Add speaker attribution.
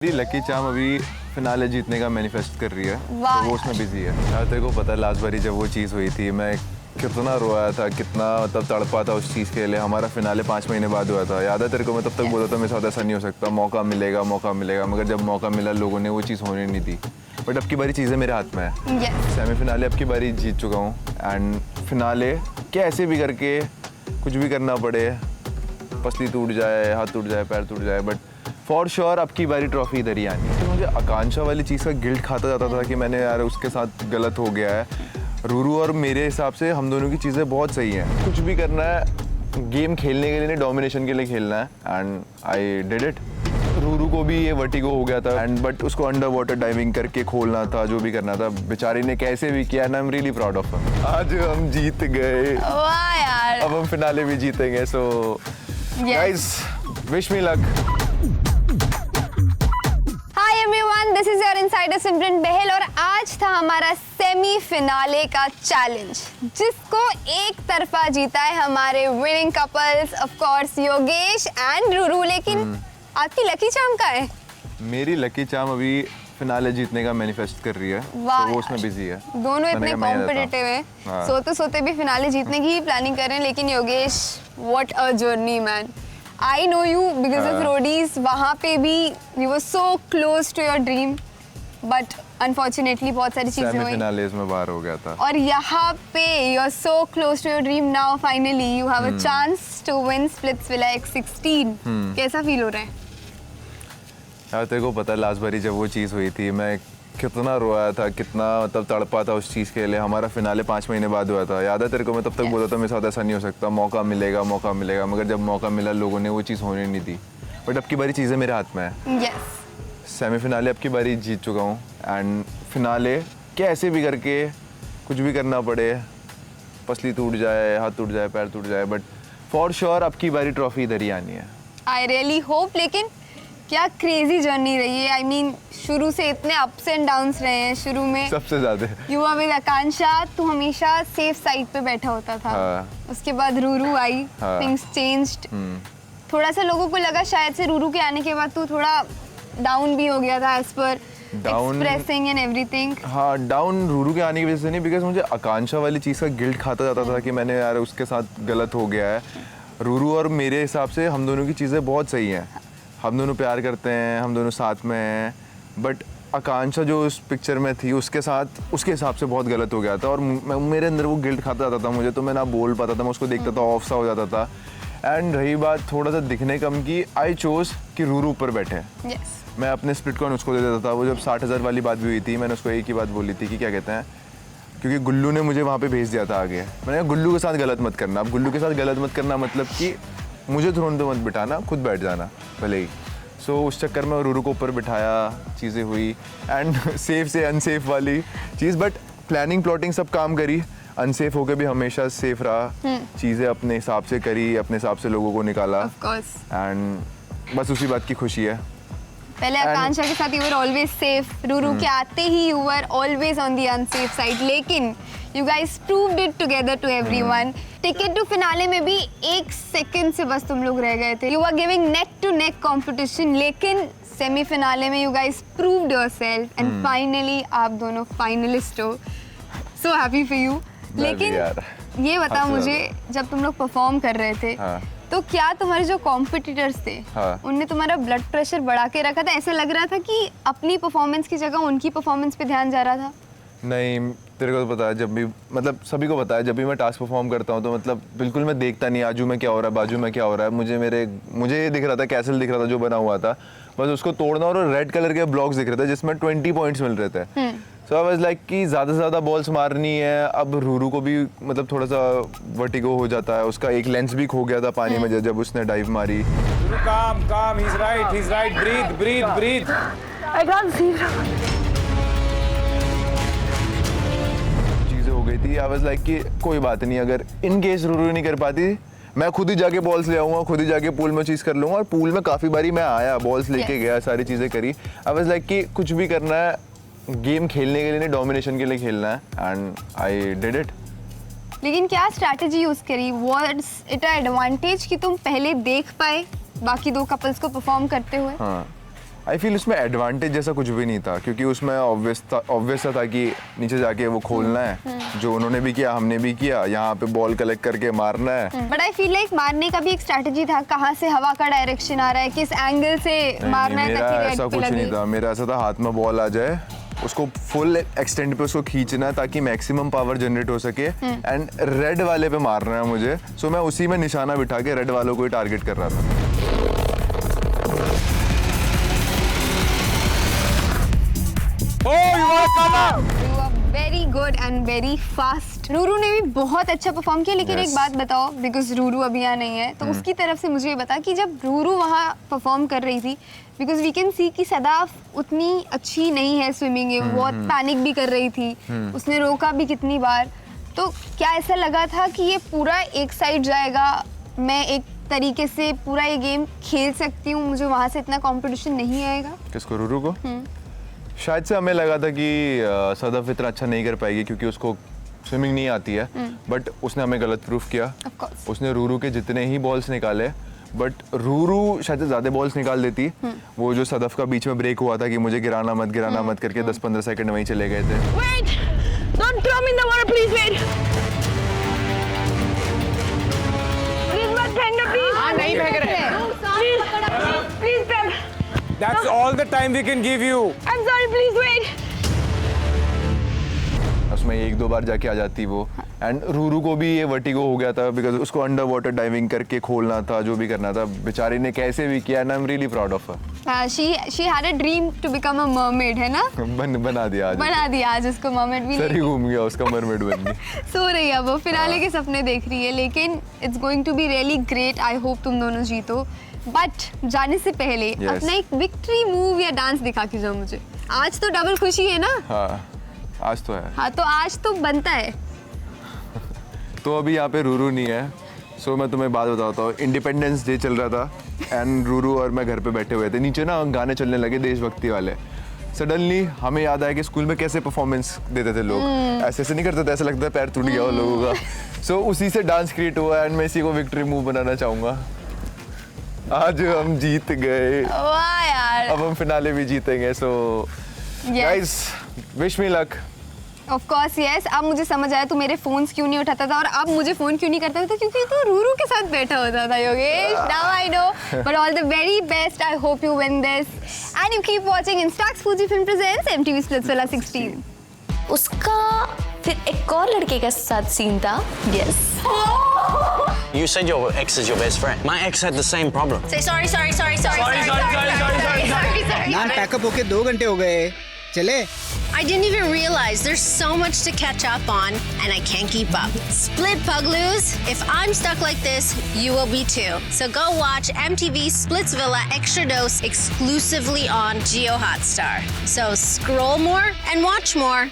Speaker 1: मेरी lucky charm अभी finale जीतने का मैनिफेस्ट कर रही है, तो वो उसमें बिजी है। यार तेरे को पता है लास्ट बारी जब वो चीज़ हुई थी मैं कितना रोया था, कितना मतलब तड़पा था उस चीज़ के लिए। हमारा फिनाले 5 महीने बाद हुआ था, याद है तेरे को? मैं तब तक बोला था मेरे साथ ऐसा नहीं हो सकता, मौका मिलेगा मौका मिलेगा, मगर जब मौका मिला लोगों ने वो चीज़ होने नहीं दी। बट अब की बारी चीज़ें मेरे हाथ में है। सेमीफिनाले अब की बारी जीत चुका हूँ एंड फिनाले कैसे भी करके कुछ भी करना पड़े, पसली टूट जाए, हाथ टूट जाए, पैर टूट जाए, बट फॉर श्योर अब की बारी ट्रॉफी इधर ही आनी है। तो मुझे आकांक्षा वाली चीज़ का गिल्ट खाता जाता था कि मैंने यार उसके साथ गलत हो गया है। रूरू और मेरे हिसाब से हम दोनों की चीज़ें बहुत सही हैं। कुछ भी करना है गेम खेलने के लिए नहीं, डोमिनेशन के लिए खेलना है and I did it. Ruru को भी ये वर्टिगो हो गया था एंड बट उसको अंडर वाटर डाइविंग करके खोलना था, जो भी करना था बेचारी ने कैसे भी किया and I am really proud of हर। आज हम जीत गए,
Speaker 2: वाह यार।
Speaker 1: अब हम फिनाले भी जीतेंगे। So guys wish me luck.
Speaker 2: Hi everyone, this is your insider Simran Bahl और आज था हमारा सेमीफिनाले का चैलेंज, जिसको एक तरफा जीता है हमारे winning couples of course Yogesh and Ruru. लेकिन आपकी लकी चार्म का है?
Speaker 1: मेरी लकी चार्म अभी फिनाले जीतने का मैनिफेस्ट कर रही है,
Speaker 2: वाह
Speaker 1: तो वो उसमें बिजी है।
Speaker 2: दोनों इतने कॉम्पिटिटिव हैं,
Speaker 1: हाँ।
Speaker 2: सोते सोते भी फिनाले जीतने की ही प्लानिंग कर रहे हैं। लेकिन Yogesh, what a journey man. I know you because of Roadies. वहाँ पे भी you were so close to your dream, but unfortunately बहुत सारी चीजें हुई
Speaker 1: सेमीफिनालेस में बाहर हो गया था।
Speaker 2: और यहाँ पे you are so close to your dream now. Finally you have a chance to win Splitsvilla X16। कैसा फील हो रहा है?
Speaker 1: यार तेरे को पता है लास्ट बारी जब वो चीज़ हुई थी मैं कितना रोया था, कितना मतलब तड़पा था उस चीज़ के लिए। हमारा फिनाले 5 महीने बाद हुआ था, याद है तेरे को? मैं तब तक बोला था मेरे साथ ऐसा नहीं हो सकता, मौका मिलेगा मौका मिलेगा, मगर जब मौका मिला लोगों ने वो चीज़ होने नहीं दी। बट अब की बारी चीज़ें मेरे हाथ में है। सेमीफिनाले अब की बारी जीत चुका हूँ एंड फिनाले कैसे भी करके कुछ भी करना पड़े, पसली टूट जाए, हाथ टूट जाए, पैर टूट जाए, बट फॉर श्योर अब की बारी ट्रॉफी इधर ही आनी है।
Speaker 2: I really hope. लेकिन क्या क्रेजी जर्नी रही है। आई मीन शुरू से इतने अप्स एंड डाउन्स रहे हैं। शुरू में
Speaker 1: सबसे ज़्यादा
Speaker 2: यू वर विद आकांक्षा, तू हमेशा सेफ साइड पे बैठा होता था। उसके बाद रूरू आई, थिंग्स चेंज्ड। थोड़ा सा लोगों को लगा शायद से रूरू के आने के बाद तू थोड़ा डाउन भी हो गया था एज पर एक्सप्रेसिंग एंड एवरीथिंग।
Speaker 1: हाँ, डाउन रूरू के आने की वजह से नहीं, बिकॉज मुझे आकांक्षा वाली चीज़ का गिल्ट खाता जाता था कि मैंने यार उसके साथ गलत हो गया है। रूरू और मेरे हिसाब से हम दोनों की चीज़ें बहुत सही हैं, हम दोनों प्यार करते हैं, हम दोनों साथ में हैं। बट आकांक्षा जो उस पिक्चर में थी उसके साथ उसके हिसाब से बहुत गलत हो गया था और मेरे अंदर वो गिल्ट खाता जाता था मुझे, तो मैं ना बोल पाता था, मैं उसको देखता था ऑफ सा हो जाता था। एंड रही बात थोड़ा सा दिखने कम की, आई चोज कि रूरू ऊपर बैठे। मैं अपने स्प्लिट कॉइन उसको दे देता था। वो जब 60,000 वाली बात भी हुई थी, मैंने उसको एक ही बात बोली थी कि क्या कहते हैं, क्योंकि गुल्लू ने मुझे वहाँ पे भेज दिया था आगे। मैंने कहा गुल्लू के साथ गलत मत करना। अब गुल्लू के साथ गलत मत करना मतलब कि मुझे थ्रोन पे मत बिठाना, खुद बैठ जाना भले ही। सो उस चक्कर में रूरू को ऊपर बिठाया, चीज़ें हुई एंड सेफ से अनसेफ वाली चीज़, बट प्लानिंग प्लॉटिंग सब काम करी। अनसेफ होकर भी हमेशा सेफ रहा, चीज़ें अपने हिसाब से करी, अपने हिसाब से लोगों को निकाला एंड बस उसी बात की खुशी है।
Speaker 2: पहले आकांक्षा के साथ you were always safe, Ruru के आते ही you were always on the unsafe side, लेकिन you guys proved it together to everyone. Ticket to finale में भी 1 सेकंड से बस तुम लोग रह गए थे। You are giving neck to neck competition, लेकिन सेमीफिनाले में you guys proved yourself and finally आप दोनों फाइनलिस्ट हो। So happy for you. लेकिन ये बता मुझे, जब तुम लोग परफॉर्म कर रहे थे तो क्या तुम्हारे जो कॉम्पिटिटर्स थे उनने तुम्हारा ब्लड प्रेशर बढ़ा के रखा था? ऐसा लग रहा था कि अपनी परफॉर्मेंस की जगह उनकी परफॉर्मेंस पे ध्यान जा रहा था। नहीं,
Speaker 1: तेरे को तो पता है, जब भी मतलब सभी को पता है, जब भी मैं टास्क परफॉर्म करता हूँ तो मतलब बिल्कुल मैं देखता नहीं आजू में क्या हो रहा है, बाजू में क्या हो रहा है। मुझे ये दिख रहा था, कैसल दिख रहा था जो बना हुआ था, बस उसको तोड़ना, और रेड कलर के ब्लॉक्स दिख रहे थे जिसमें 20 पॉइंट्स मिल रहे थे। सो आई वाज लाइक कि ज़्यादा से ज़्यादा बॉल्स मारनी है। अब रूरू को भी मतलब थोड़ा सा वर्टिगो हो जाता है, उसका एक लेंस भी खो गया था पानी में जब उसने डाइव मारी।
Speaker 3: Calm, he's right, breathe.
Speaker 2: I can't see.
Speaker 1: चीज़ें हो गई थी, आई वाज लाइक कि कोई बात नहीं, अगर इन केस रूरू नहीं कर पाती मैं खुद ही जाके बॉल्स ले आऊँगा, खुद ही जाके पूल में चीज़ कर लूँगा। और पूल में काफ़ी बारी मैं आया, बॉल्स लेके गया, सारी चीज़ें करी। आई वाज लाइक कि कुछ भी करना है गेम खेलने के लिए नहीं, डोमिनेशन के लिए खेलना है एंड आई डिड इट।
Speaker 2: लेकिन क्या स्ट्रैटेजी यूज करी? वाज इट एडवांटेज कि तुम पहले देख पाए बाकी 2 कपल्स को परफॉर्म करते हुए?
Speaker 1: हाँ, आई फील उसमें एडवांटेज जैसा कुछ भी नहीं था, क्योंकि उसमें ऑब्वियस था कि नीचे जाके वो खोलना है, जो उन्होंने भी किया हमने भी किया, यहाँ पे बॉल कलेक्ट करके मारना है।
Speaker 2: बट आई फील लाइक मारने का भी एक स्ट्रैटेजी था, कहाँ से हवा का डायरेक्शन आ रहा है, किस एंगल से मारना है
Speaker 1: मेरा
Speaker 2: ताकि
Speaker 1: ऐसा
Speaker 2: रेड पे
Speaker 1: कुछ
Speaker 2: लगे।
Speaker 1: नहीं था, मेरा ऐसा था हाथ में बॉल आ जाए, उसको फुल एक्सटेंड पे उसको खींचना है ताकि मैक्सिमम पावर जनरेट हो सके, एंड रेड वाले पे मारना है मुझे। सो मैं उसी में निशाना बिठा के रेड वालों को ही टारगेट कर रहा था।
Speaker 3: Oh, you want to come up?
Speaker 2: You are very good and very fast. Ruru ने भी बहुत अच्छा परफॉर्म किया, लेकिन
Speaker 1: Yes.
Speaker 2: एक बात बताओ, बिकॉज रूरू अभी यहाँ नहीं है, तो उसकी तरफ से मुझे ये बता कि जब रूरू वहाँ परफॉर्म कर रही थी, बिकॉज वी कैन सी कि सदाफ उतनी अच्छी नहीं है स्विमिंग में, बहुत पैनिक भी कर रही थी, उसने रोका भी कितनी बार, तो क्या ऐसा लगा था कि ये पूरा एक साइड जाएगा, मैं एक तरीके से पूरा ये गेम खेल सकती हूँ, मुझे वहाँ से इतना कंपटीशन नहीं आएगा?
Speaker 1: किसको, रूरू को? शायद से हमें लगा था कि सदफ इतना अच्छा नहीं कर पाएगी क्योंकि उसको स्विमिंग नहीं आती है, बट उसने हमें गलत प्रूफ किया।
Speaker 2: Of course.
Speaker 1: उसने रूरू के जितने ही बॉल्स निकाले, बट रूरू शायद से ज़्यादा बॉल्स निकाल देती। वो जो सदफ का बीच में ब्रेक हुआ था कि मुझे गिराना मत करके 10-15 सेकंड वहीं चले गए थे।
Speaker 4: Wait! Don't throw me in the water, please wait! Please मत फेंकना, please!
Speaker 3: हाँ, नहीं फेंक रहे।
Speaker 4: Please! Please, Pep!
Speaker 3: That's all the time we can give you.
Speaker 4: I'm sorry, please wait!
Speaker 1: उसमें 1-2 बार जाके आ जाती वो, एंड रूरू को भी ये वर्टिगो हो गया था बिकॉज उसको अंडर वाटर डाइविंग करके खोलना था, जो भी करना था, बेचारी ने कैसे भी किया, and I am really proud of her.
Speaker 2: She had a dream to become a mermaid, है ना?
Speaker 1: बना दिया आज,
Speaker 2: बना दिया आज उसको मरमेड भी।
Speaker 1: सर ही घूम गया उसका, मरमेड बन गई।
Speaker 2: सो रही है वो, फिनाले के सपने देख रही है, लेकिन it's going to be really great. I hope तुम दोनों जीतो, बट जाने से पहले
Speaker 1: Yes.
Speaker 2: अपना एक विक्ट्री मूव या डांस दिखा के जाओ मुझे। आज तो डबल खुशी है ना?
Speaker 1: हाँ, आज तो है।
Speaker 2: हाँ, तो आज तो बनता है।
Speaker 1: तो अभी यहाँ पे रूरू नहीं है, सो मैं तुम्हें बात बताता हूँ। इंडिपेंडेंस डे चल रहा था एंड रूरू और मैं घर पे बैठे हुए थे, नीचे ना गाने चलने लगे देशभक्ति वाले। सडनली हमें याद आया कि स्कूल में कैसे परफॉर्मेंस देते थे लोग, ऐसे ऐसे नहीं करते थे, ऐसा लगता है पैर टूट गया उन लोगों का। सो उसी से डांस क्रिएट हुआ एंड मैं इसी को विक्ट्री मूव बनाना चाहूँगा। आज हम जीत गए,
Speaker 2: वाह यार।
Speaker 1: अब हम फिनाले भी जीतेंगे। So guys, wish me luck.
Speaker 2: Of course yes. अब मुझे समझ आया तू मेरे फोन्स क्यों नहीं उठाता था और अब मुझे फोन क्यों नहीं करता था, क्योंकि तू रूरू के साथ बैठा होता था Yogesh. Now I know, but all the very best. I hope you win this and you keep watching Instax Fujifilm presents MTV Splitsvilla 16।
Speaker 5: उसका फिर एक और लड़के के साथ सीन था। Yes.
Speaker 6: You said your ex is your best friend. My ex had the same problem.
Speaker 5: Say sorry, sorry, sorry, sorry, sorry, sorry.
Speaker 7: ना pack up होके 2 घंटे हो गए, चले?
Speaker 8: I didn't even realize there's so much to catch up on and I can't keep up. Split Pugloos, if I'm stuck like this, you will be too. So go watch MTV Splitsvilla Extra Dose exclusively on Geo Hotstar. So scroll more and watch more.